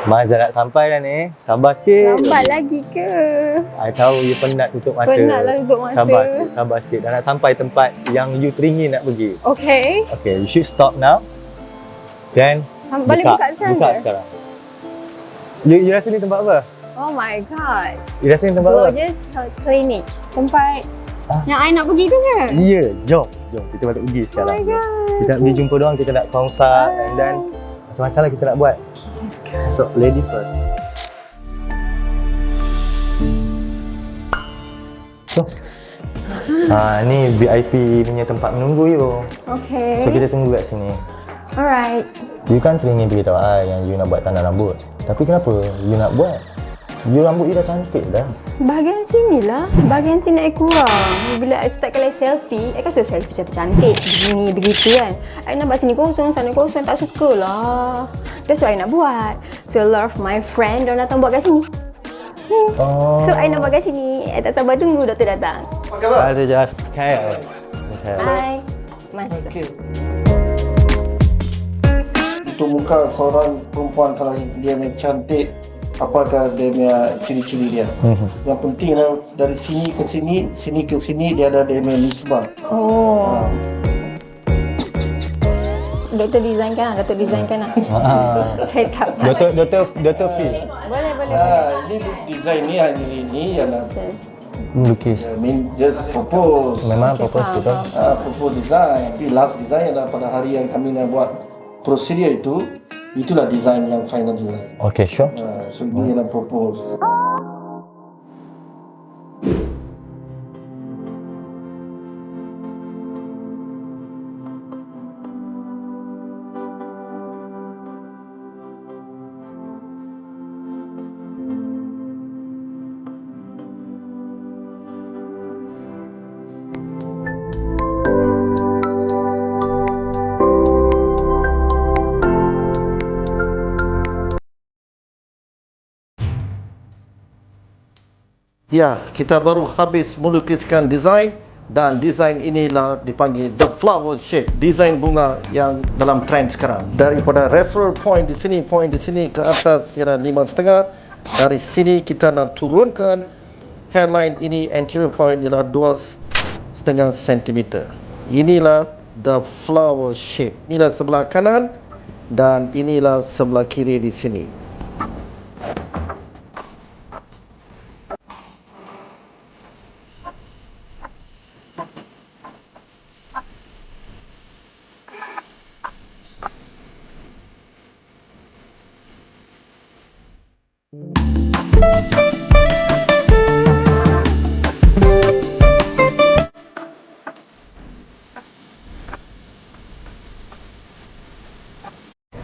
Masa nak sampai dah ni. Sabar sikit. Lambat lagi ke? I tahu you penat tutup mata. Penatlah tutup mata. Sabar sikit. Dah nak sampai tempat yang you teringin nak pergi. Okay. Okay, you should stop now. Then Boleh buka sekarang Buka ke? sekarang. You rasa ni tempat apa? Oh my god. You rasa ni tempat apa? Gorgeous Clinic. Tempat yang I nak pergi tu ke? Ya, jom. Kita patut pergi Oh sekarang. my god. Kita nak pergi jumpa diorang, kita nak consult and then macam-macam lah kita nak buat. So, lady first. So, ni VIP punya tempat menunggu you. Okay. So, kita tunggu kat sini. Alright. You kan teringin beritahu I yang you nak buat tanda rambut. Tapi kenapa you nak buat? You rambut you dah cantik dah. Bahagian sini lah. Bahagian sini I kurang. Bila I start kalau selfie, I kan suka selfie cantik-cantik. Begini, begitu kan. I nampak sini kosong, sana kosong. Tak suka lah. That's what I nak buat. So, a lot of my friend, diorang datang buat kat sini. Oh. So, I nak buat kat sini. I tak sabar tunggu doktor datang. Apa khabar? Ada just care. Hai. Master. Okey. Untuk muka seorang perempuan kalau dia yang cantik, apakah dia punya ciri-ciri dia. Yang penting dari sini ke sini, sini ke sini dia ada dia punya nisbah. Oh. Doktor desainkan lah, doktor desainkan lah. Saya tak Doktor feel Boleh. Ini design ni hanya ini ialah melukis. I mean just propose. Memang purpose kita. Propose design. Tapi last design adalah pada hari yang kami nak buat prosedur itu, itulah design yang final design. Okay, sure. So ini adalah propose. Ya, kita baru habis melukiskan design dan design inilah dipanggil the flower shape, design bunga yang dalam trend sekarang. Daripada referral point di sini ke atas ialah 5.5. Dari sini kita nak turunkan hairline ini, anterior point ialah 2.5 cm. Inilah the flower shape. Inilah sebelah kanan dan inilah sebelah kiri di sini.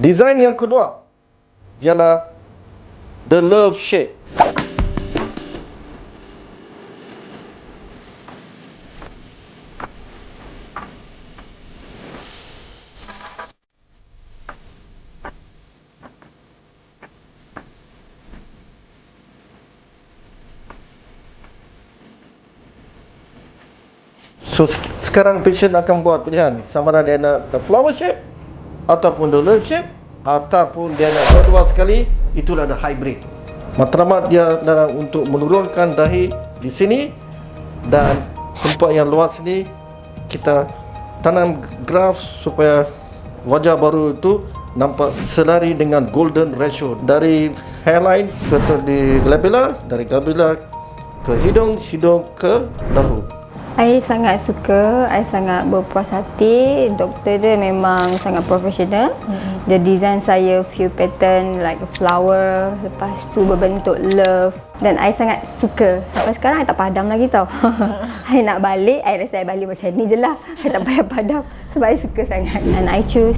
Design yang kedua ialah the love shape. So sekarang patient akan buat pilihan sama ada dia nak the flower shape ataupun the love shape ataupun dia nak dua sekali. Itulah the hybrid. Matlamat dia adalah untuk menurunkan dahi di sini dan tempat yang luas ni kita tanam graf supaya wajah baru itu nampak selari dengan golden ratio dari hairline ke di glabella, dari glabella ke hidung, hidung ke dahu. I sangat suka, I sangat berpuas hati. Doktor dia memang sangat profesional. Dia design saya few pattern like a flower, lepas tu berbentuk love. Dan I sangat suka. Sampai sekarang I tak padam lagi tau. I nak balik, I rasa I balik macam ni je lah. I tak payah padam sebab I suka sangat. And I choose